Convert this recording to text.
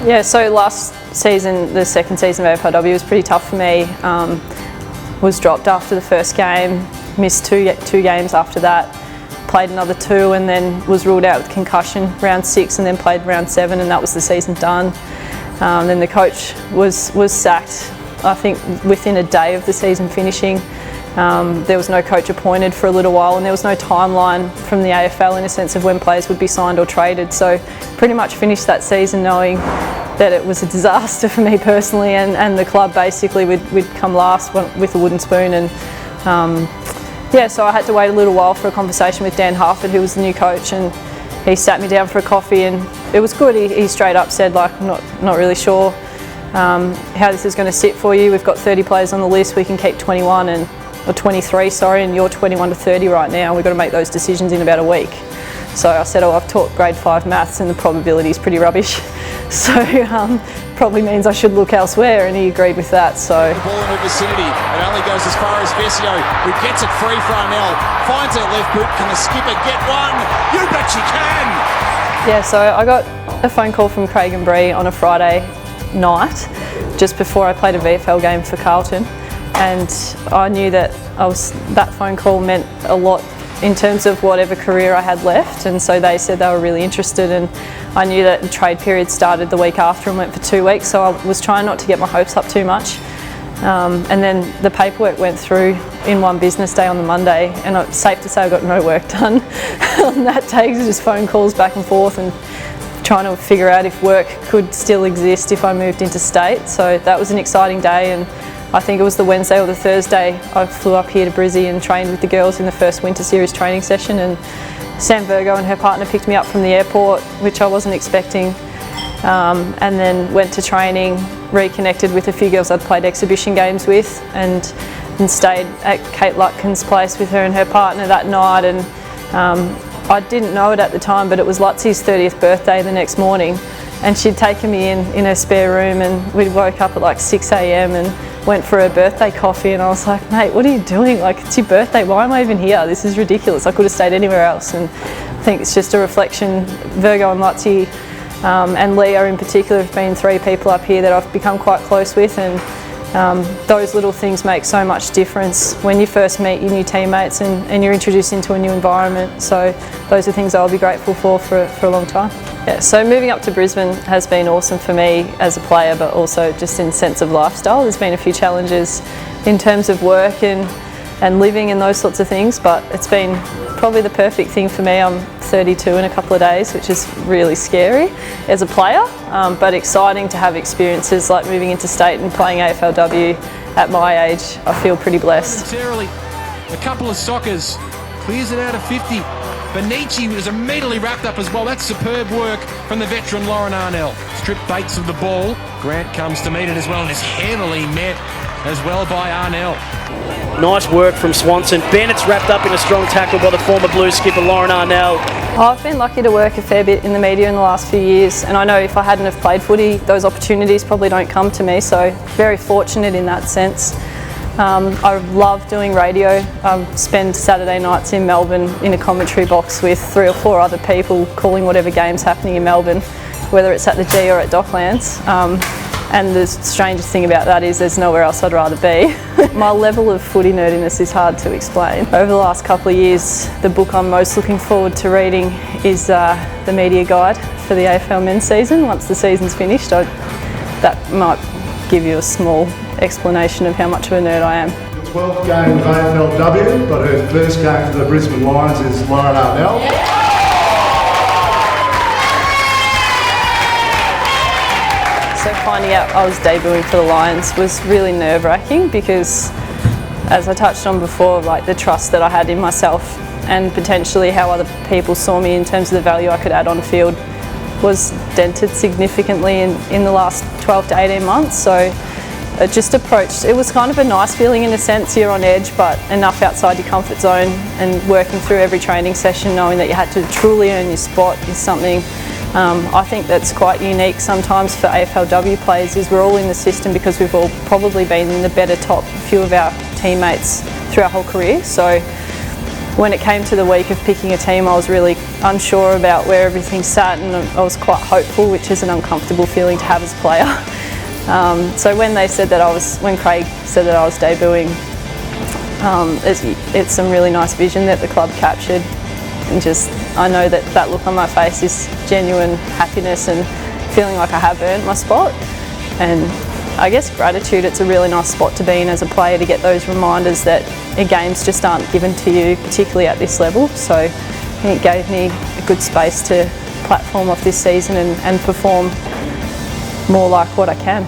Yeah, so last season, the second season of AFLW was pretty tough for me. Was dropped after the first game, missed two games after that, played another 2 and then was ruled out with concussion round 6 and then played round 7 and that was the season done. Then the coach was sacked, I think within a day of the season finishing. There was no coach appointed for a little while and there was no timeline from the AFL in a sense of when players would be signed or traded. So pretty much finished that season knowing that it was a disaster for me personally and the club basically we'd come last with a wooden spoon. And yeah, so I had to wait a little while for a conversation with Dan Harford, who was the new coach, and he sat me down for a coffee and it was good. He straight up said, like, I'm not really sure how this is going to sit for you. We've got 30 players on the list, we can keep 21 or 23, sorry, and you're 21 to 30 right now. We've got to make those decisions in about a week. So I said, I've taught grade 5 maths and the probability is pretty rubbish. So probably means I should look elsewhere, and he agreed with that. So the ball in the vicinity, it only goes as far as Vesio, who gets it free for Arnell, finds her left boot, can the skipper get one? You bet she can! Yeah, so I got a phone call from Craig and Bree on a Friday night, just before I played a VFL game for Carlton. And I knew that that phone call meant a lot in terms of whatever career I had left, and so they said they were really interested, and I knew that the trade period started the week after and went for 2 weeks, so I was trying not to get my hopes up too much. And then the paperwork went through in one business day on the Monday, and it's safe to say I got no work done on that day. It was just phone calls back and forth and trying to figure out if work could still exist if I moved interstate. So that was an exciting day, and I think it was the Wednesday or the Thursday I flew up here to Brizzy and trained with the girls in the first Winter Series training session, and Sam Virgo and her partner picked me up from the airport, which I wasn't expecting, and then went to training, reconnected with a few girls I'd played exhibition games with, and stayed at Kate Lutkin's place with her and her partner that night. And I didn't know it at the time, but it was Lutzie's 30th birthday the next morning, and she'd taken me in her spare room, and we woke up at like 6 a.m. and went for her birthday coffee, and I was like, mate, what are you doing? Like, it's your birthday, why am I even here? This is ridiculous. I could have stayed anywhere else. And I think it's just a reflection. Virgo and Lutzie and Leah in particular have been 3 people up here that I've become quite close with, and those little things make so much difference when you first meet your new teammates and you're introduced into a new environment. So those are things I'll be grateful for a long time. Yeah, so moving up to Brisbane has been awesome for me as a player, but also just in sense of lifestyle. There's been a few challenges in terms of work and living and those sorts of things, but it's been probably the perfect thing for me. I'm 32 in a couple of days, which is really scary as a player, but exciting to have experiences like moving into state and playing AFLW at my age. I feel pretty blessed. A couple of sockers, clears it out of 50. Benici was immediately wrapped up as well. That's superb work from the veteran Lauren Arnell. Strip Bates of the ball. Grant comes to meet it as well and is heavily met as well by Arnell. Nice work from Swanson. Bennett's wrapped up in a strong tackle by the former Blues skipper Lauren Arnell. I've been lucky to work a fair bit in the media in the last few years, and I know if I hadn't have played footy, those opportunities probably don't come to me, so very fortunate in that sense. I love doing radio. I spend Saturday nights in Melbourne in a commentary box with 3 or 4 other people calling whatever game's happening in Melbourne, whether it's at the G or at Docklands. And the strangest thing about that is there's nowhere else I'd rather be. My level of footy nerdiness is hard to explain. Over the last couple of years, the book I'm most looking forward to reading is the media guide for the AFL men's season. Once the season's finished, that might give you a small explanation of how much of a nerd I am. 12th game of AFLW, but her first game for the Brisbane Lions is Lauren Arnell. So finding out I was debuting for the Lions was really nerve-wracking because, as I touched on before, like the trust that I had in myself and potentially how other people saw me in terms of the value I could add on field was dented significantly in the last 12 to 18 months. So it just approached, it was kind of a nice feeling in a sense. You're on edge, but enough outside your comfort zone, and working through every training session knowing that you had to truly earn your spot is something I think that's quite unique sometimes for AFLW players. Is we're all in the system because we've all probably been in the better top few of our teammates through our whole career. So when it came to the week of picking a team, I was really unsure about where everything sat, and I was quite hopeful, which is an uncomfortable feeling to have as a player. So when Craig said that I was debuting, it's some really nice vision that the club captured, and just I know that look on my face is genuine happiness and feeling like I have earned my spot. And I guess gratitude, it's a really nice spot to be in as a player, to get those reminders that games just aren't given to you, particularly at this level. So I think it gave me a good space to platform off this season and perform more like what I can.